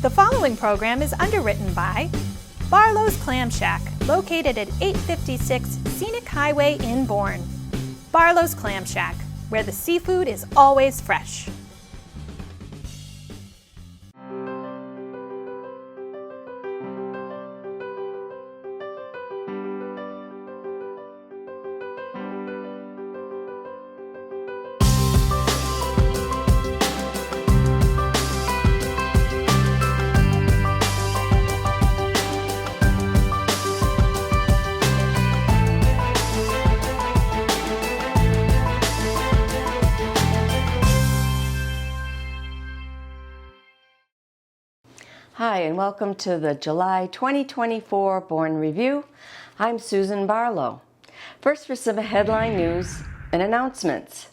The following program is underwritten by Barlow's Clam Shack, located at 856 Scenic Highway in Bourne. Barlow's Clam Shack, where the seafood is always fresh. Hi, and welcome to the July 2024 Bourne Review. I'm Susan Barlow. First for some headline news and announcements.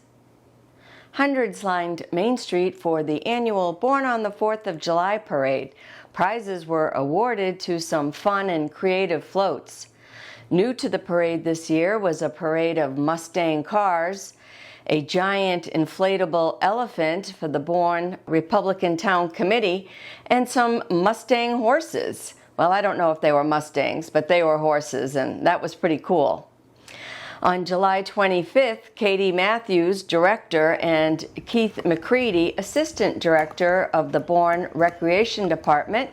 Hundreds lined Main Street for the annual Bourne on the 4th of July parade. Prizes were awarded to some fun and creative floats. New to the parade this year was a parade of Mustang cars, a giant inflatable elephant for the Bourne Republican Town Committee, and some Mustang horses. Well, I don't know if they were Mustangs, but they were horses, and that was pretty cool. On July 25th, Katie Matthews, Director, and Keith McCready, Assistant Director of the Bourne Recreation Department,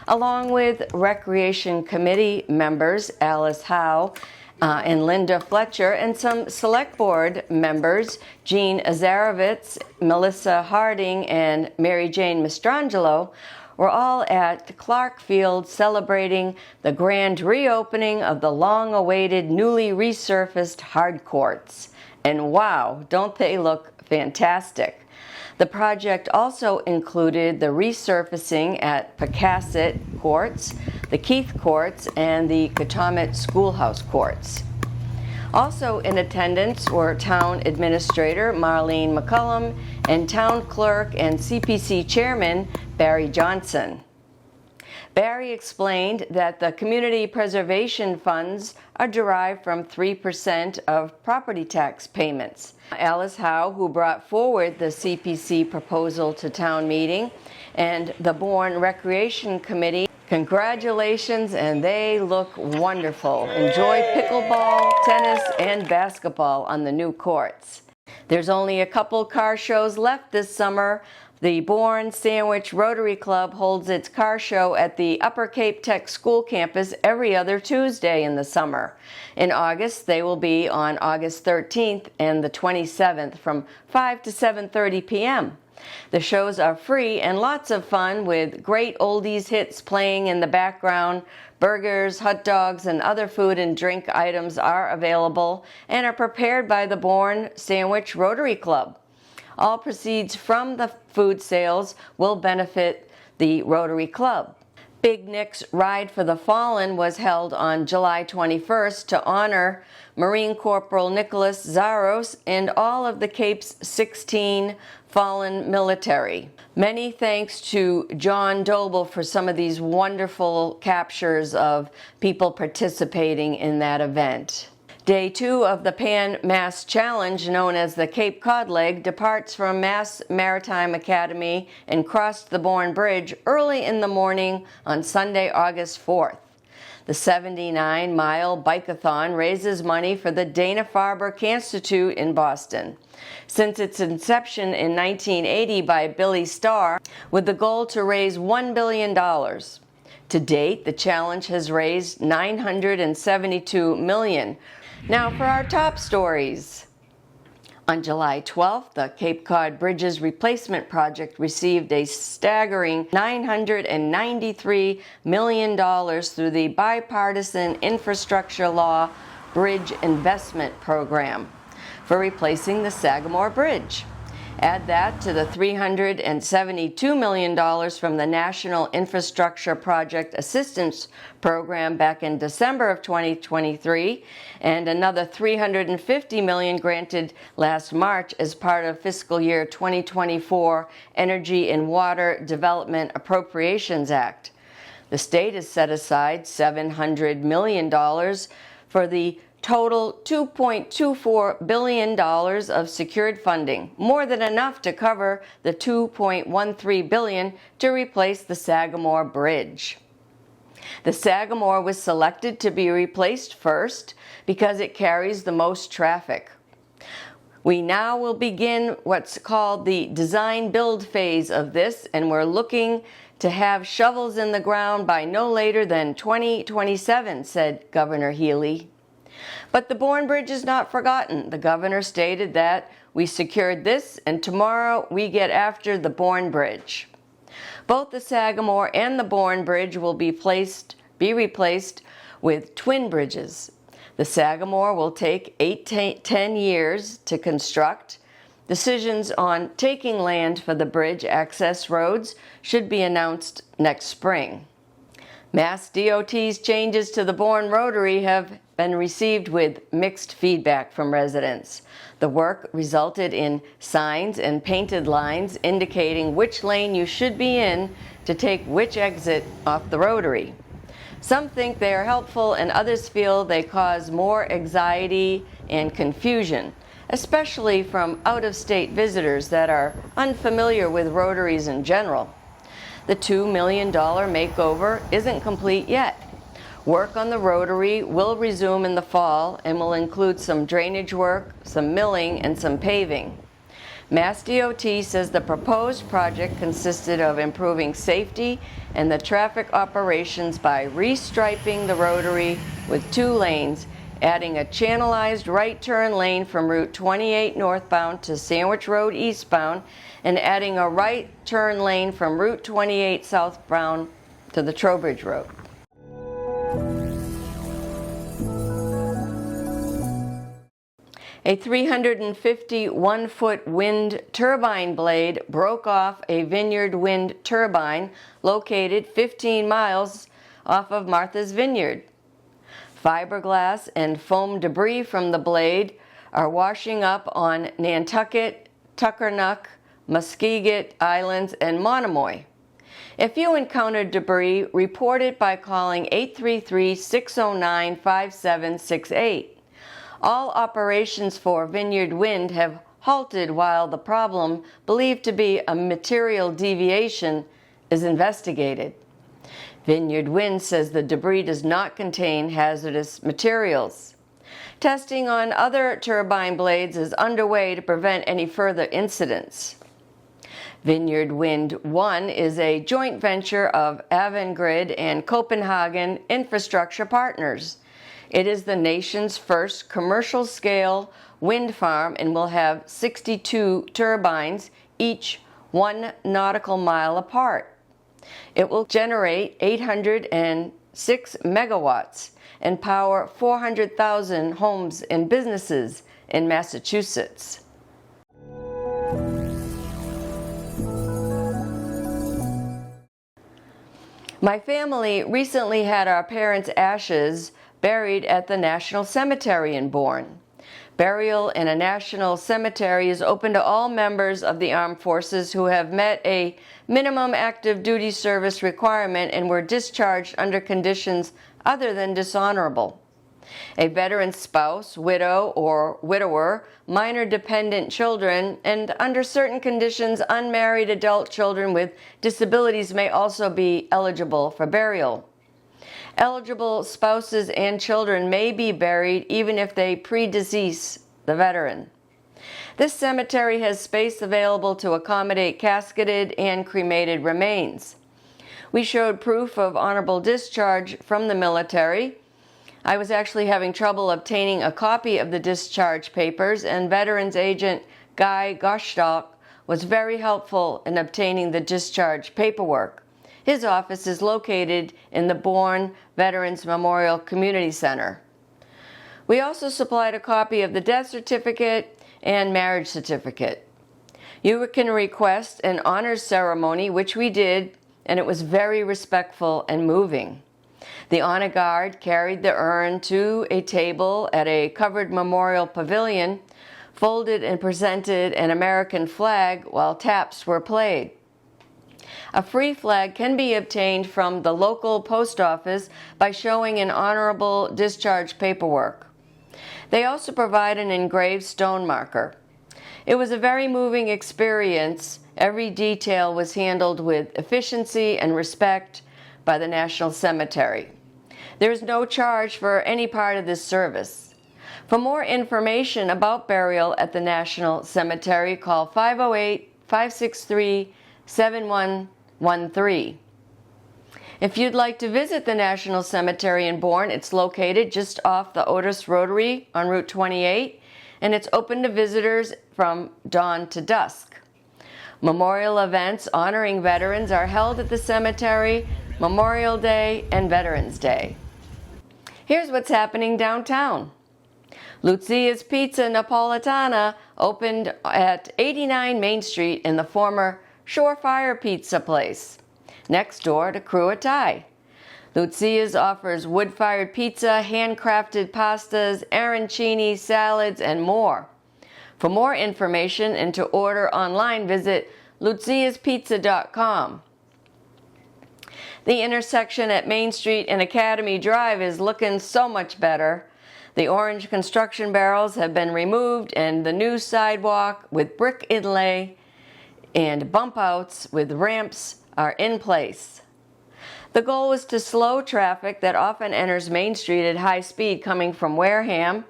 along with Recreation Committee members Alice Howe and Linda Fletcher, and some Select Board members, Jean Azarovitz, Melissa Harding, and Mary Jane Mastrangelo, were all at Clark Field celebrating the grand reopening of the long-awaited, newly resurfaced hard courts. And wow, don't they look fantastic? The project also included the resurfacing at Pecasset Courts, the Keith Courts, and the Katomet Schoolhouse Courts. Also in attendance were Town Administrator Marlene McCullum and Town Clerk and CPC Chairman Barry Johnson. Barry explained that the community preservation funds are derived from 3% of property tax payments. Alice Howe, who brought forward the CPC proposal to town meeting, and the Bourne Recreation Committee, congratulations, and they look wonderful. Enjoy pickleball, tennis, and basketball on the new courts. There's only a couple car shows left this summer. The Bourne Sandwich Rotary Club holds its car show at the Upper Cape Tech School campus every other Tuesday in the summer. In August, they will be on August 13th and the 27th from 5 to 7:30 p.m. The shows are free and lots of fun with great oldies hits playing in the background. Burgers, hot dogs, and other food and drink items are available and are prepared by the Bourne Sandwich Rotary Club. All proceeds from the food sales will benefit the Rotary Club. Big Nick's Ride for the Fallen was held on July 21st to honor Marine Corporal Nicholas Zaros and all of the Cape's 16 fallen military. Many thanks to John Doble for some of these wonderful captures of people participating in that event. Day 2 of the Pan Mass Challenge, known as the Cape Cod Leg, departs from Mass Maritime Academy and crossed the Bourne Bridge early in the morning on Sunday, August 4th. The 79-mile bike-a-thon raises money for the Dana-Farber Canstitute in Boston. Since its inception in 1980 by Billy Starr, with the goal to raise $1 billion. To date, the challenge has raised $972 million. Now for our top stories. On July 12th, the Cape Cod Bridges Replacement Project received a staggering $993 million through the Bipartisan Infrastructure Law Bridge Investment Program for replacing the Sagamore Bridge. Add that to the $372 million from the National Infrastructure Project Assistance Program back in December of 2023, and another $350 million granted last March as part of fiscal year 2024 Energy and Water Development Appropriations Act. The state has set aside $700 million for the total $2.24 billion of secured funding, more than enough to cover the $2.13 billion to replace the Sagamore Bridge. The Sagamore was selected to be replaced first because it carries the most traffic. We now will begin what's called the design-build phase of this, and we're looking to have shovels in the ground by no later than 2027, said Governor Healy. But the Bourne Bridge is not forgotten. The governor stated that we secured this, and tomorrow we get after the Bourne Bridge. Both the Sagamore and the Bourne Bridge will be replaced with twin bridges. The Sagamore will take 10 years to construct. Decisions on taking land for the bridge access roads should be announced next spring. Mass DOT's changes to the Bourne Rotary have been received with mixed feedback from residents. The work resulted in signs and painted lines indicating which lane you should be in to take which exit off the Rotary. Some think they are helpful and others feel they cause more anxiety and confusion, especially from out-of-state visitors that are unfamiliar with rotaries in general. The $2 million makeover isn't complete yet. Work on the Rotary will resume in the fall and will include some drainage work, some milling, and some paving. Mass DOT says the proposed project consisted of improving safety and the traffic operations by restriping the Rotary with 2 lanes, adding a channelized right turn lane from Route 28 northbound to Sandwich Road eastbound, and adding a right turn lane from Route 28 southbound to the Trowbridge Road. A 351-foot wind turbine blade broke off a Vineyard wind turbine located 15 miles off of Martha's Vineyard. Fiberglass and foam debris from the blade are washing up on Nantucket, Tuckernuck, Muskeget Islands, and Monomoy. If you encounter debris, report it by calling 833-609-5768. All operations for Vineyard Wind have halted while the problem, believed to be a material deviation, is investigated. Vineyard Wind says the debris does not contain hazardous materials. Testing on other turbine blades is underway to prevent any further incidents. Vineyard Wind 1 is a joint venture of Avangrid and Copenhagen Infrastructure Partners. It is the nation's first commercial-scale wind farm and will have 62 turbines, each 1 nautical mile apart. It will generate 806 megawatts and power 400,000 homes and businesses in Massachusetts. My family recently had our parents' ashes buried at the National Cemetery in Bourne. Burial in a national cemetery is open to all members of the armed forces who have met a minimum active duty service requirement and were discharged under conditions other than dishonorable. A veteran's spouse, widow, or widower, minor dependent children, and under certain conditions, unmarried adult children with disabilities may also be eligible for burial. Eligible spouses and children may be buried even if they predecease the veteran. This cemetery has space available to accommodate casketed and cremated remains. We showed proof of honorable discharge from the military. I was actually having trouble obtaining a copy of the discharge papers, and Veterans Agent Guy Goshtalk was very helpful in obtaining the discharge paperwork. His office is located in the Bourne Veterans Memorial Community Center. We also supplied a copy of the death certificate and marriage certificate. You can request an honors ceremony, which we did, and it was very respectful and moving. The honor guard carried the urn to a table at a covered memorial pavilion, folded and presented an American flag while taps were played. A free flag can be obtained from the local post office by showing an honorable discharge paperwork. They also provide an engraved stone marker. It was a very moving experience. Every detail was handled with efficiency and respect by the National Cemetery. There is no charge for any part of this service. For more information about burial at the National Cemetery, call 508-563-7113. If you'd like to visit the National Cemetery in Bourne, it's located just off the Otis Rotary on Route 28, and it's open to visitors from dawn to dusk. Memorial events honoring veterans are held at the cemetery Memorial Day and Veterans Day. Here's what's happening downtown. Luzia's Pizza Napolitana opened at 89 Main Street in the former Shorefire Pizza place, next door to Crew Thai. Luzia's offers wood-fired pizza, handcrafted pastas, arancini, salads, and more. For more information and to order online, visit luziaspizza.com. The intersection at Main Street and Academy Drive is looking so much better. The orange construction barrels have been removed and the new sidewalk with brick inlay and bump outs with ramps are in place. The goal was to slow traffic that often enters Main Street at high speed coming from Wareham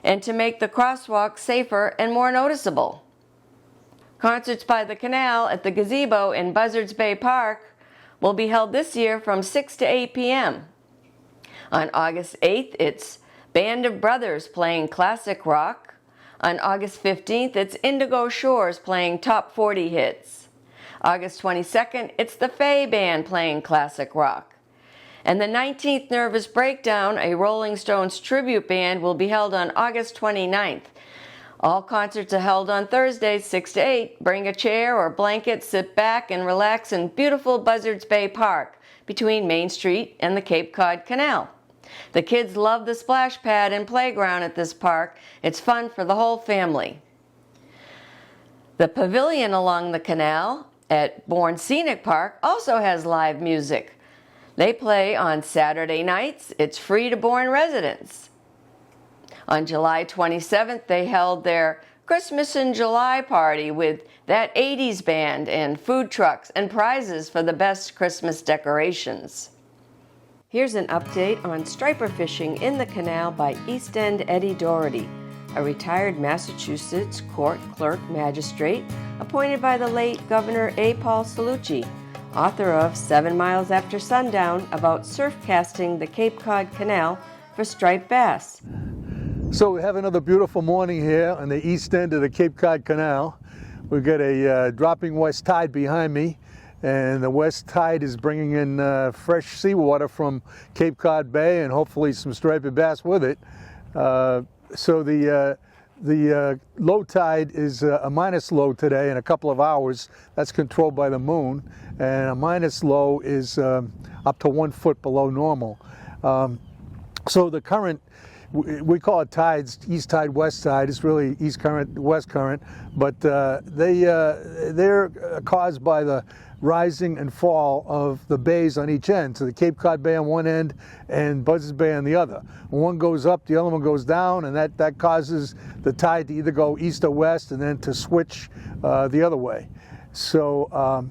and to make the crosswalk safer and more noticeable. Concerts by the Canal at the Gazebo in Buzzards Bay Park will be held this year from 6 to 8 p.m. On August 8th, it's Band of Brothers playing classic rock. On August 15th, it's Indigo Shores playing top 40 hits. August 22nd, it's the Faye Band playing classic rock. And the 19th Nervous Breakdown, a Rolling Stones tribute band, will be held on August 29th. All concerts are held on Thursdays, 6 to 8. Bring a chair or blanket, sit back and relax in beautiful Buzzards Bay Park between Main Street and the Cape Cod Canal. The kids love the splash pad and playground at this park. It's fun for the whole family. The pavilion along the canal at Bourne Scenic Park also has live music. They play on Saturday nights. It's free to Bourne residents. On July 27th, they held their Christmas in July party with that 80s band and food trucks and prizes for the best Christmas decorations. Here's an update on striper fishing in the canal by East End Eddie Doherty, a retired Massachusetts court clerk magistrate appointed by the late Governor A. Paul Cellucci, author of 7 Miles After Sundown about surf casting the Cape Cod Canal for striped bass. So we have another beautiful morning here on the east end of the Cape Cod Canal. We've got a dropping west tide behind me, and the west tide is bringing in fresh seawater from Cape Cod Bay and hopefully some striped bass with it. So the low tide is a minus low today in a couple of hours. That's controlled by the moon, and a minus low is up to 1 foot below normal. So the current, we call it tides, east tide, west tide. It's really east current, west current, but they're caused by the rising and fall of the bays on each end. So the Cape Cod Bay on one end and Buzzards Bay on the other. When one goes up, the other one goes down, and that causes the tide to either go east or west and then to switch the other way. So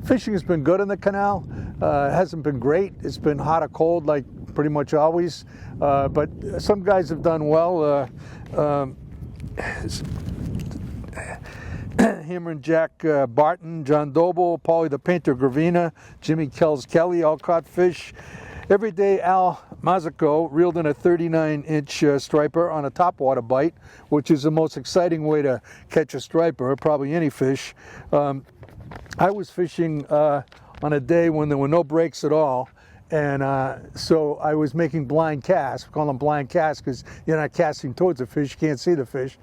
fishing has been good in the canal. It hasn't been great. It's been hot or cold like pretty much always, but some guys have done well. Hammer and Jack Barton, John Doble, Paulie the Painter Gravina, Jimmy Kells Kelly all caught fish. Everyday Al Mazzico reeled in a 39-inch striper on a topwater bite, which is the most exciting way to catch a striper, probably any fish. I was fishing on a day when there were no breaks at all, and so I was making blind casts. We call them blind casts because you're not casting towards the fish, you can't see the fish.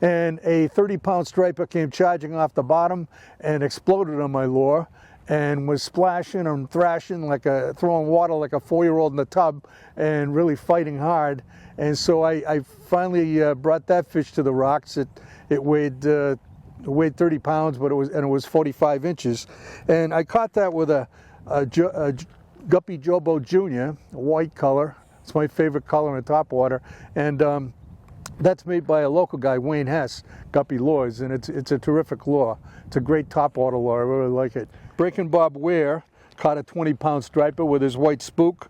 And a 30-pound striper came charging off the bottom and exploded on my lure and was splashing and thrashing like throwing water like a 4-year-old in the tub and really fighting hard. And so I finally brought that fish to the rocks. It weighed 30 pounds, but it was 45 inches. And I caught that with a Guppy Jobo Jr., a white color. It's my favorite color in topwater. And That's made by a local guy, Wayne Hess, Guppy Lures, and it's a terrific lure. It's a great topwater lure. I really like it. Breaking Bob Ware caught a 20-pound striper with his white spook,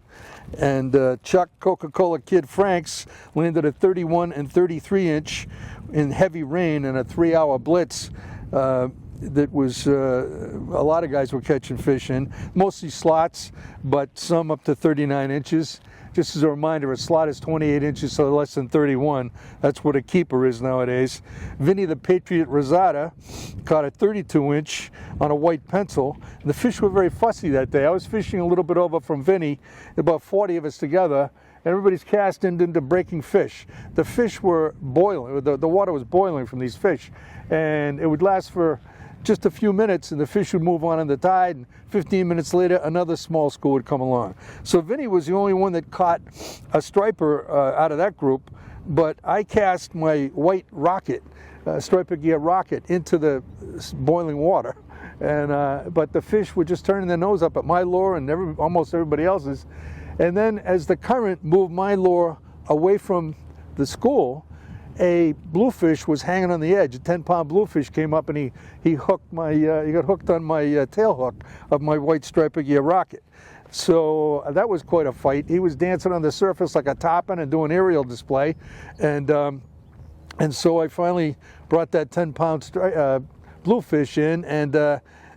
and Chuck Coca-Cola Kid Franks landed a 31 and 33 inch in heavy rain in a 3-hour blitz. That was a lot of guys were catching fish in, mostly slots, but some up to 39 inches. Just as a reminder, a slot is 28 inches, so less than 31. That's what a keeper is nowadays. Vinny the Patriot Rosada caught a 32-inch on a white pencil. The fish were very fussy that day. I was fishing a little bit over from Vinny, about 40 of us together. Everybody's casting into breaking fish. The fish were boiling, the water was boiling from these fish, and it would last for just a few minutes, and the fish would move on in the tide, and 15 minutes later another small school would come along. So Vinny was the only one that caught a striper out of that group, but I cast my white rocket, striper gear rocket, into the boiling water, and but the fish were just turning their nose up at my lure and almost everybody else's. And then as the current moved my lure away from the school, a bluefish was hanging on the edge. A 10-pound bluefish came up, and he hooked my he got hooked on my tail hook of my white striper gear rocket. So that was quite a fight. He was dancing on the surface like a topping and doing aerial display, and so I finally brought that 10-pound bluefish in, and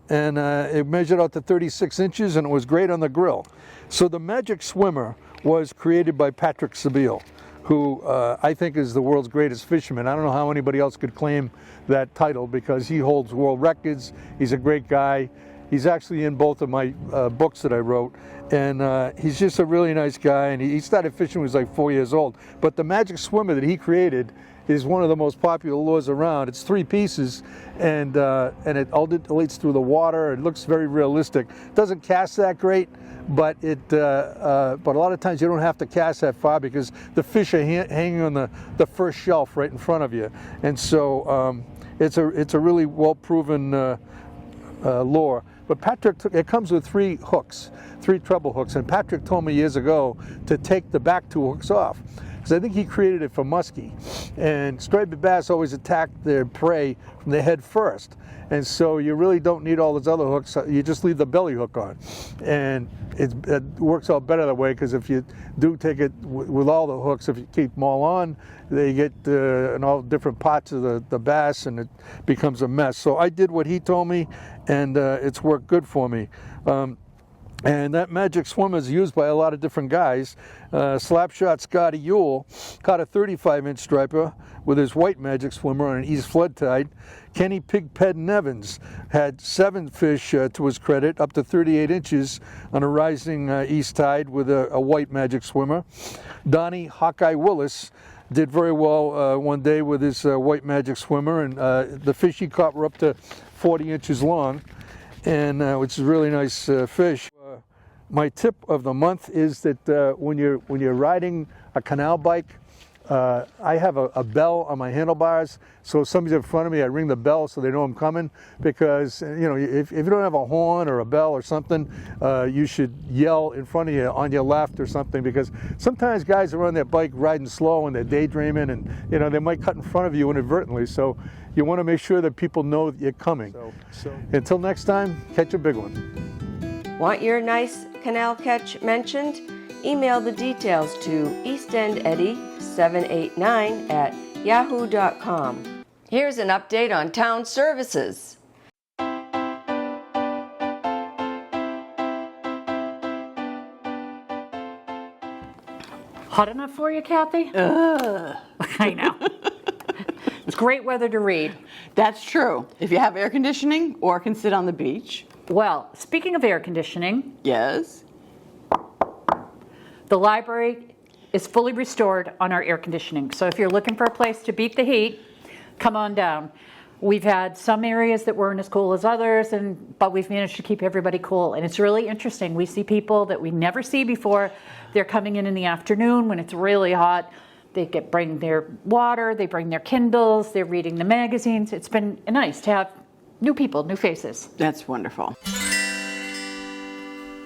it measured out to 36 inches, and it was great on the grill. So the Magic Swimmer was created by Patrick Sebile, who I think is the world's greatest fisherman. I don't know how anybody else could claim that title because he holds world records. He's a great guy. He's actually in both of my books that I wrote, and he's just a really nice guy, and he started fishing when he was like 4 years old. But the Magic Swimmer that he created is one of the most popular lures around. It's 3 pieces, and it undulates through the water. It looks very realistic. Doesn't cast that great, but but a lot of times you don't have to cast that far because the fish are hanging on the first shelf right in front of you, and so it's a really well proven lure. But Patrick it comes with 3 hooks, 3 treble hooks, and Patrick told me years ago to take the back 2 hooks off. I think he created it for muskie, and striped bass always attack their prey from the head first, and so you really don't need all those other hooks. You just leave the belly hook on, and it works out better that way, because if you do take it with all the hooks, if you keep them all on, they get in all different parts of the bass, and it becomes a mess. So I did what he told me, and it's worked good for me. And that Magic Swimmer is used by a lot of different guys. Slapshot Scotty Ewell caught a 35-inch striper with his white Magic Swimmer on an east flood tide. Kenny Pigpen Nevins had 7 fish to his credit, up to 38 inches on a rising east tide with a white Magic Swimmer. Donnie Hawkeye Willis did very well one day with his white Magic Swimmer, and the fish he caught were up to 40 inches long, and which is a really nice fish. My tip of the month is that when you're riding a canal bike, I have a bell on my handlebars, so if somebody's in front of me, I ring the bell so they know I'm coming, because if you don't have a horn or a bell or something, you should yell in front of you on your left or something, because sometimes guys are on their bike riding slow and they're daydreaming, and they might cut in front of you inadvertently, so you want to make sure that people know that you're coming. So until next time, catch a big one. Want your nice canal catch mentioned? Email the details to eastendeddie789@yahoo.com. Here's an update on town services. Hot enough for you, Kathy? I know. It's great weather to read. That's true. If you have air conditioning or can sit on the beach. Well, speaking of air conditioning, Yes. the library is fully restored on our air conditioning. So if you're looking for a place to beat the heat, come on down. We've had some areas that weren't as cool as others, but we've managed to keep everybody cool. And it's really interesting. We see people that we never see before. They're coming in the afternoon when it's really hot. They bring their water, they bring their Kindles, they're reading the magazines. It's been nice to have new people, new faces. That's wonderful.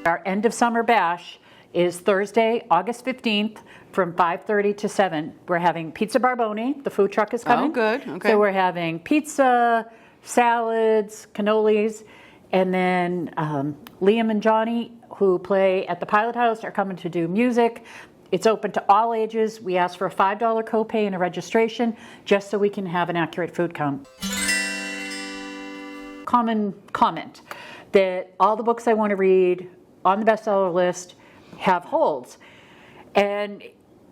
Our end of summer bash is Thursday, August 15th from 5:30 to 7. We're having Pizza Barboni. The food truck is coming. Oh, good. Okay. So we're having pizza, salads, cannolis, and then Liam and Johnny, who play at the Pilot House, are coming to do music. It's open to all ages. We ask for a $5 copay and a registration just so we can have an accurate food count. Common comment that all the books I want to read on the bestseller list have holds. And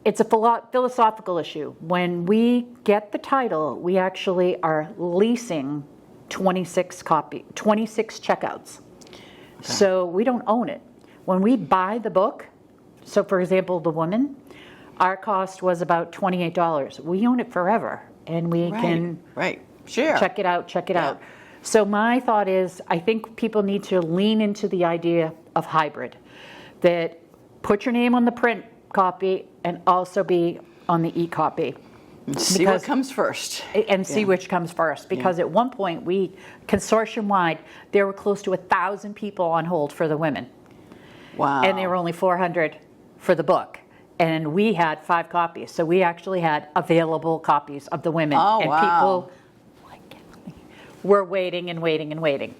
it's a philosophical issue. When we get the title, we actually are leasing 26 checkouts. Okay. So we don't own it. When we buy the book, so for example, The Woman, our cost was about $28. We own it forever, and we can check it out. So my thought is, I think people need to lean into the idea of hybrid, that put your name on the print copy and also be on the e-copy. See what comes first. And see which comes first. Because at one point, consortium-wide, there were close to 1,000 people on hold for The Women. Wow. And there were only 400 for the book. And we had 5 copies. So we actually had available copies of The Women. Oh, and wow. people were waiting and waiting and waiting.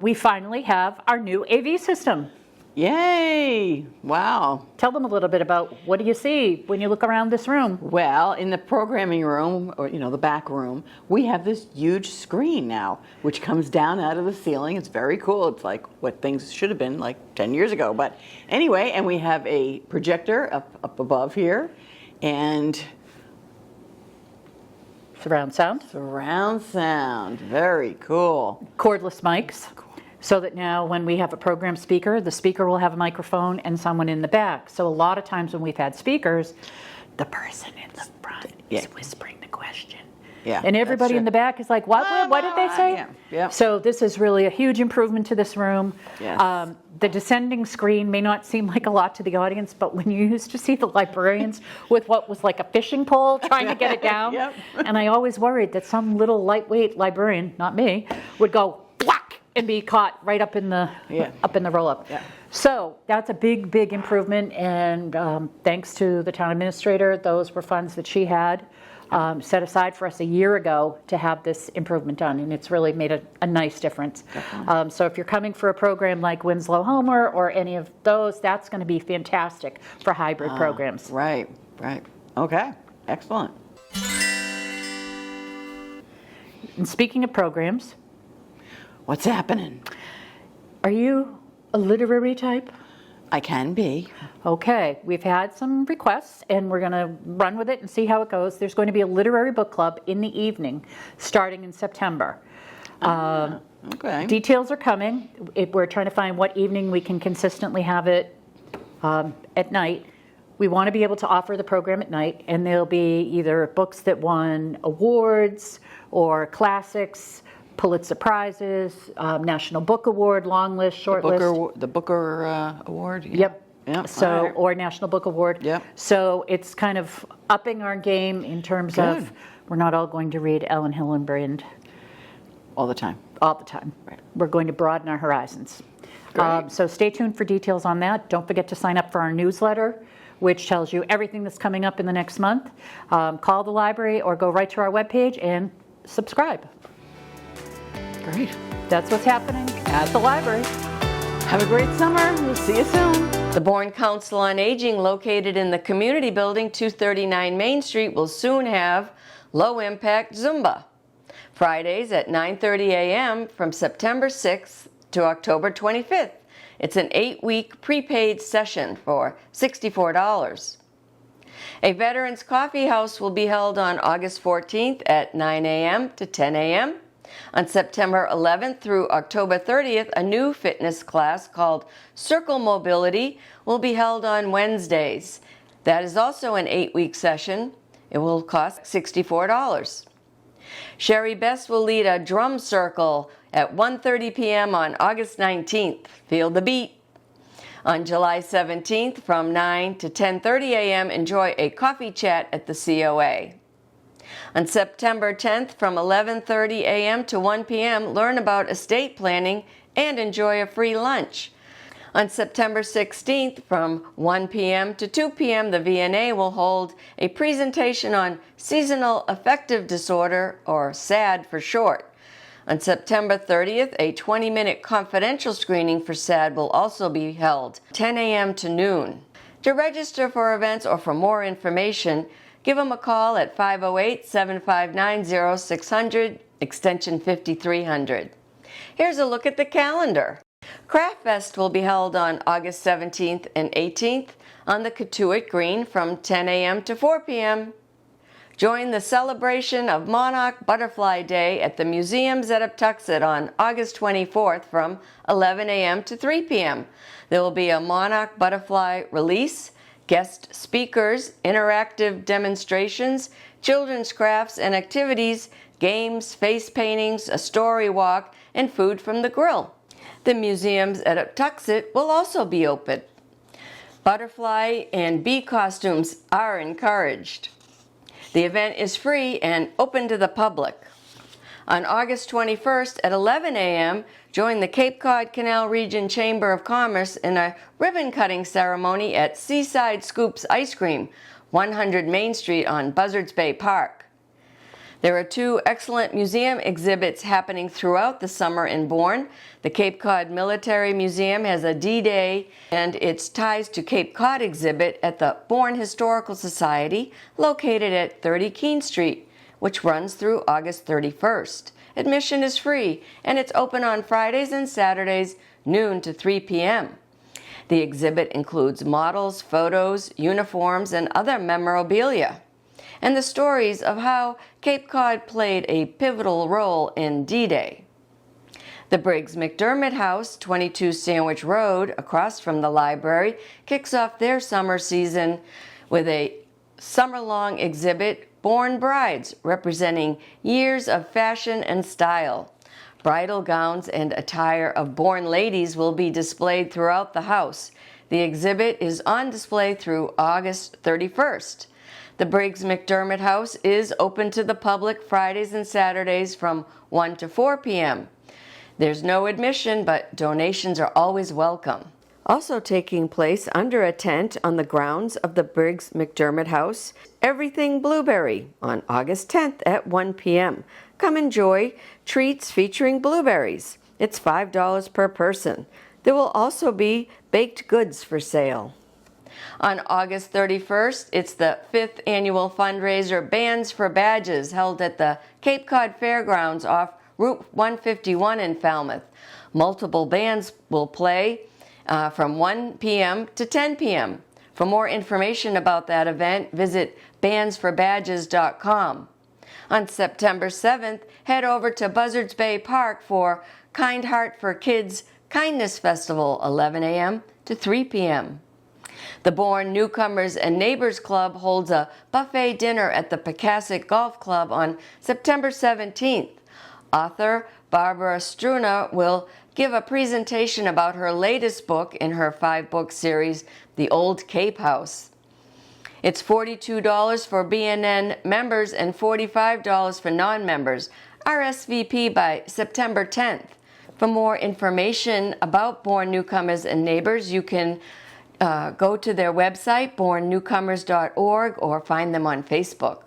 We finally have our new AV system. Yay! Wow. Tell them a little bit about what do you see when you look around this room? Well, in the programming room, or the back room, we have this huge screen now, which comes down out of the ceiling. It's very cool. It's like what things should have been like 10 years ago. But anyway, and we have a projector up above here, and Surround sound. Surround sound. Very cool. Cordless mics. So that now when we have a program speaker, the speaker will have a microphone and someone in the back. So a lot of times when we've had speakers, the person in the front is whispering the question. Yeah, and everybody in the back is like, what did they say? Yeah. So this is really a huge improvement to this room. Yes. The descending screen may not seem like a lot to the audience, but when you used to see the librarians with what was like a fishing pole trying to get it down, Yep. and I always worried that some little lightweight librarian, not me, would go whack and be caught right up in the roll-up. Yeah. So that's a big, big improvement, and thanks to the town administrator, those were funds that she had set aside for us a year ago to have this improvement done, and it's really made a nice difference. So if you're coming for a program like Winslow Homer or any of those, that's going to be fantastic for hybrid programs. Right. Okay, excellent. And speaking of programs, what's happening? Are you a literary type? I can be. Okay, we've had some requests and we're going to run with it and see how it goes. There's going to be a literary book club in the evening starting in September. Okay. Details are coming. We're trying to find what evening we can consistently have it at night. We want to be able to offer the program at night, and there'll be either books that won awards or classics, Pulitzer Prizes, National Book Award, long list, short list. The Booker Award? Yep. So, right. or National Book Award. Yep. So it's kind of upping our game in terms of we're not all going to read Ellen Hillenbrand all the time. Right. We're going to broaden our horizons. So stay tuned for details on that. Don't forget to sign up for our newsletter, which tells you everything that's coming up in the next month. Call the library or go right to our webpage and subscribe. Great. That's what's happening at the library. Have a great summer. We'll see you soon. The Bourne Council on Aging, located in the Community Building, 239 Main Street, will soon have low-impact Zumba. Fridays at 9:30 a.m. from September 6th to October 25th. It's an 8-week prepaid session for $64. A Veterans Coffee House will be held on August 14th at 9 a.m. to 10 a.m. On September 11th through October 30th, a new fitness class called Circle Mobility will be held on Wednesdays. That is also an 8-week session. It will cost $64. Sherry Best will lead a drum circle at 1:30 p.m. on August 19th. Feel the beat. On July 17th from 9 to 10:30 a.m., enjoy a coffee chat at the COA. On September 10th from 11:30 a.m. to 1 p.m., learn about estate planning and enjoy a free lunch. On September 16th from 1 p.m. to 2 p.m., the VNA will hold a presentation on seasonal affective disorder, or SAD for short. On September 30th, a 20-minute confidential screening for SAD will also be held, 10 a.m. to noon. To register for events or for more information, give them a call at 508-759-0600, extension 5300. Here's a look at the calendar. Craft Fest will be held on August 17th and 18th on the Cotuit Green from 10 a.m. to 4 p.m. Join the celebration of Monarch Butterfly Day at the Museums at Uptuxet on August 24th from 11 a.m. to 3 p.m. There will be a Monarch Butterfly release, guest speakers, interactive demonstrations, children's crafts and activities, games, face paintings, a story walk, and food from the grill. The Museums at Uptuxet will also be open. Butterfly and bee costumes are encouraged. The event is free and open to the public. On August 21st at 11 a.m., join the Cape Cod Canal Region Chamber of Commerce in a ribbon-cutting ceremony at Seaside Scoops Ice Cream, 100 Main Street on Buzzards Bay Park. There are two excellent museum exhibits happening throughout the summer in Bourne. The Cape Cod Military Museum has a D-Day and its Ties to Cape Cod exhibit at the Bourne Historical Society, located at 30 Keene Street, which runs through August 31st. Admission is free, and it's open on Fridays and Saturdays, noon to 3 p.m. The exhibit includes models, photos, uniforms, and other memorabilia, and the stories of how Cape Cod played a pivotal role in D-Day. The Briggs McDermott House, 22 Sandwich Road, across from the library, kicks off their summer season with a summer-long exhibit, Bourne Brides, representing years of fashion and style. Bridal gowns and attire of Bourne ladies will be displayed throughout the house. The exhibit is on display through August 31st. The Briggs McDermott House is open to the public Fridays and Saturdays from 1 to 4 p.m. There's no admission, but donations are always welcome. Also taking place under a tent on the grounds of the Briggs McDermott House, Everything Blueberry on August 10th at 1 p.m. Come enjoy treats featuring blueberries. It's $5 per person. There will also be baked goods for sale. On August 31st, it's the 5th annual fundraiser Bands for Badges, held at the Cape Cod Fairgrounds off Route 151 in Falmouth. Multiple bands will play from 1 p.m. to 10 p.m. For more information about that event, visit bandsforbadges.com. On September 7th, head over to Buzzards Bay Park for Kind Heart for Kids Kindness Festival, 11 a.m. to 3 p.m. The Bourne Newcomers and Neighbors Club holds a buffet dinner at the Pecasset Golf Club on September 17th. Author Barbara Struna will give a presentation about her latest book in her 5-book series, The Old Cape House. It's $42 for BNN members and $45 for non-members. RSVP by September 10th. For more information about Bourne Newcomers and Neighbors, you can go to their website, bournenewcomers.org, or find them on Facebook.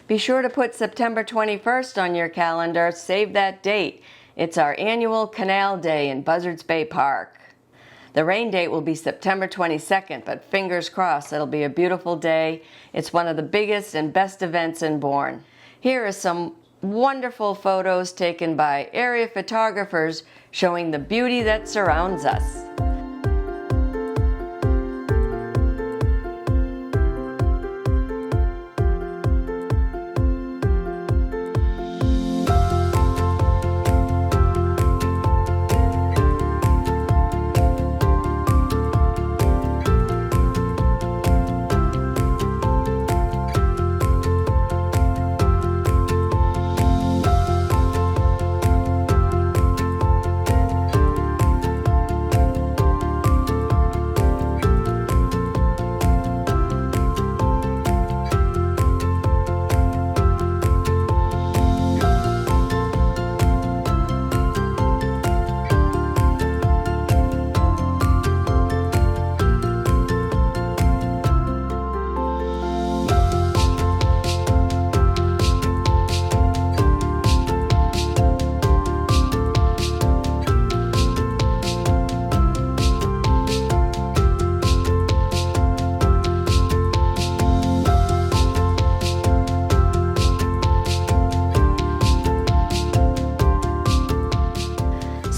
Be sure to put September 21st on your calendar. Save that date. It's our annual Canal Day in Buzzards Bay Park. The rain date will be September 22nd, but fingers crossed, it'll be a beautiful day. It's one of the biggest and best events in Bourne. Here are some wonderful photos taken by area photographers showing the beauty that surrounds us.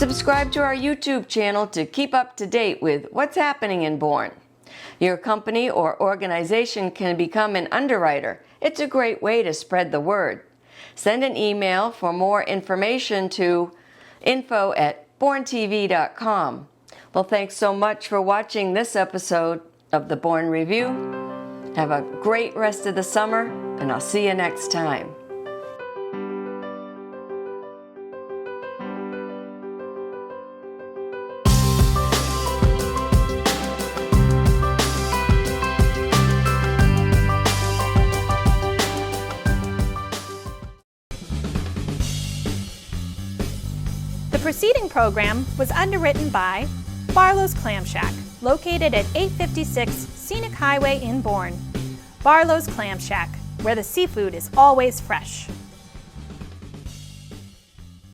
Subscribe to our YouTube channel to keep up to date with what's happening in Bourne. Your company or organization can become an underwriter. It's a great way to spread the word. Send an email for more information to info@bournetv.com. Well, thanks so much for watching this episode of the Bourne Review. Have a great rest of the summer, and I'll see you next time. The preceding program was underwritten by Barlow's Clam Shack, located at 856 Scenic Highway in Bourne. Barlow's Clam Shack, where the seafood is always fresh.